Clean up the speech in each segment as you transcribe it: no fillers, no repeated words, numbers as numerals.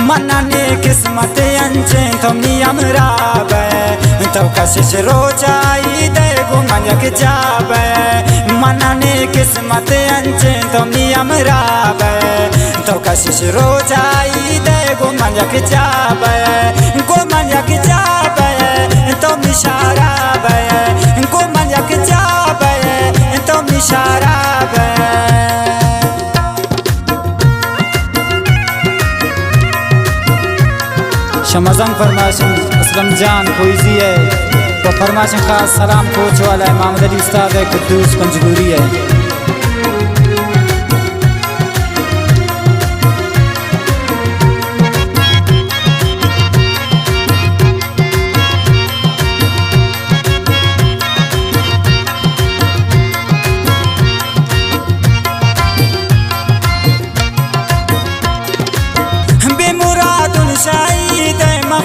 मनने किस्मत अंचे तुमनी अमराबे तो कशिश रोजाई दे गुमन यक जाबे मनने किस्मत अंचे तुमनी अमराबे तो कशिश रोजाई दे गुमन यक जाबे तो मिशाराबे गुमन यक जाबे तो मिशाराबे शमज़न फरमाशन असलम जान कोईजी है तो फरमाशन खास सलाम कोच वाला है मोहम्मद अली उस्ताद है कुद्दूस पंजगुरी है।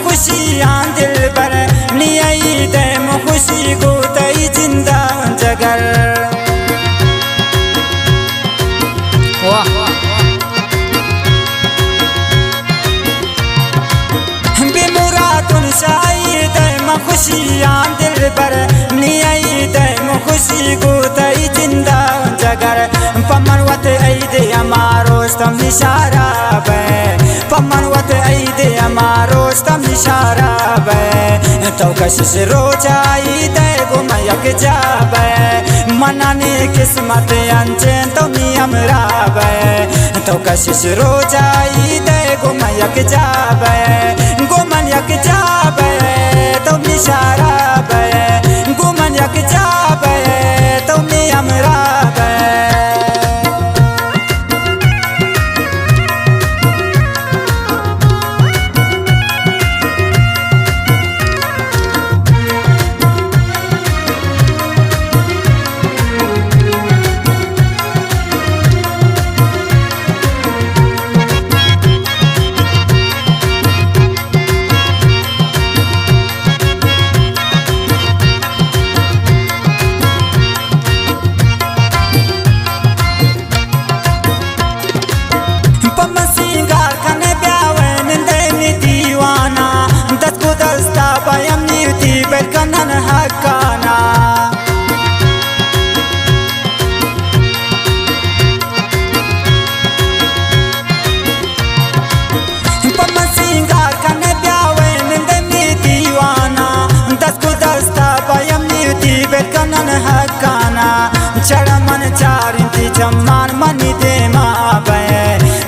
खुशियाँ दिल पर नियई दे खुशी को तई जिंदा जगर बेमुरादुन शाही दे खुशियाँ दिल पर नियई दे खुशी को तई जिंदा जगर पमनवत ऐदे हमारो स्तम निशारा बे पमनवत ऐदे हमारो स्तम निशारा बे तो कशिश रोजाई दे गुमयक जाबे मनने किस्मत अंचें तो नियमरा बे तो कशिश रोजाई दे गुमयक जाबे गुमयक जाबे तो निशारा बे गुमयक जाबे तो नियमरा बे कनन हकाना पम सिंगार कन ब्यावे निंदनी दीवाना दस को दस्ता बयम नीति बे कनन हकाना चढ़मन चारिंती चम्मान मनी दे माबे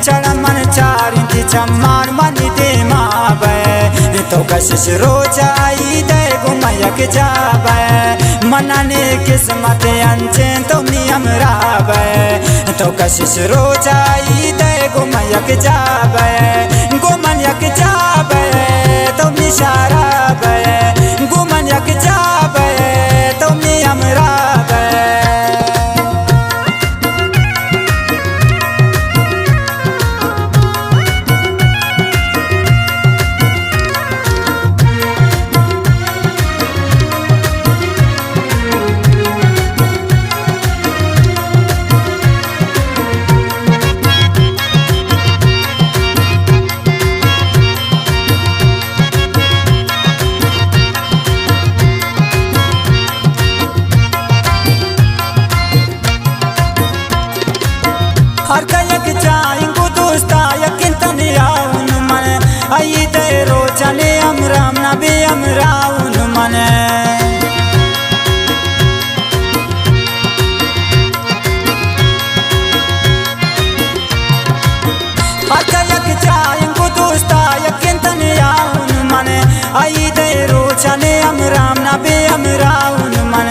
चढ़मन चारिंती चम्मान मनी दे माबे तो कशिश रोजाई दे गुमयक जाबे मनने किस्मत अंचें तो नियमरा बे तो कशिश रोजाई दे गुमयक जाबे गुमयक जाबे तो निशारा बे गुमयक जाबे तो नियमरा बे हर कयक जाएंगो दोस्ता यकिन तनियाउन मन आई दे रोचने अमराम नबी अमराउन मन हर कयक जाएंगो दोस्ता यकिन तनियाउन मन आई दे रोचने अमराम नबी अमराउन मन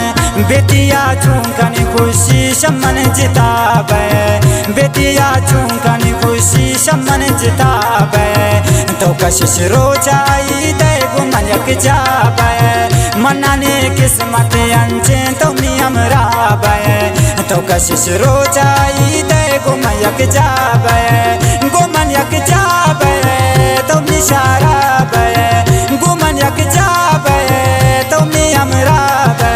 बेटिया चूंकनी खुशी शमन जिताबे बेटिया चूंकनी खुशी शमन जिताबे तो कशिश रोजाई दे गुमयक जाबे मनने किस्मत अंचें तो नियमरा बे तो कशिश रोजाई दे गुमयक जाबे गुमयक जाबे तो निशारा बे गुमयक जाबे तो नियमरा बे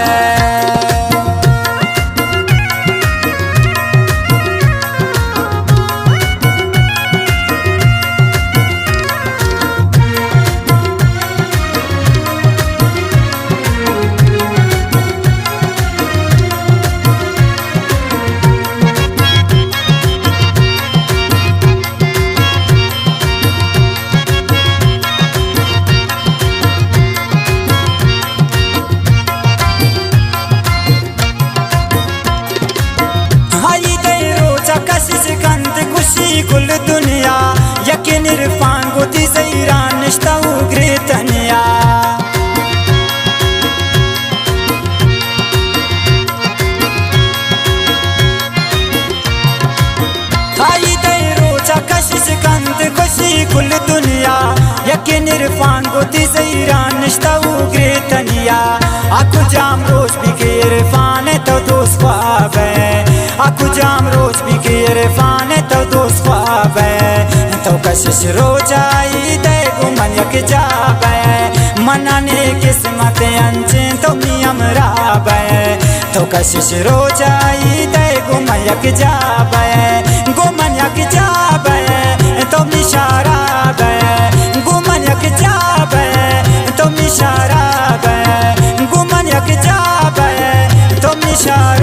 yakin irfan goti zairan nishta ugritanya कुल दुनिया यकीन इरफान गोती ज़हीरान निश्ता उगरे तनिया आकु जाम रोज भी के इरफान है तो दोस्त ख्वाब है आकु जाम रोज भी के इरफान है तो दोस्त ख्वाब है तो कशिश रोजाई दे गुमन यक जाब है मनाने किस्मत अंचे तो मियम राब है तो कशिश रोजाई दे गुमन यक जाब है गुमन यक जाब है तो मिशारा गुमन यक जाब है तो मिशारा गुमन यक जाब है तो मिशारा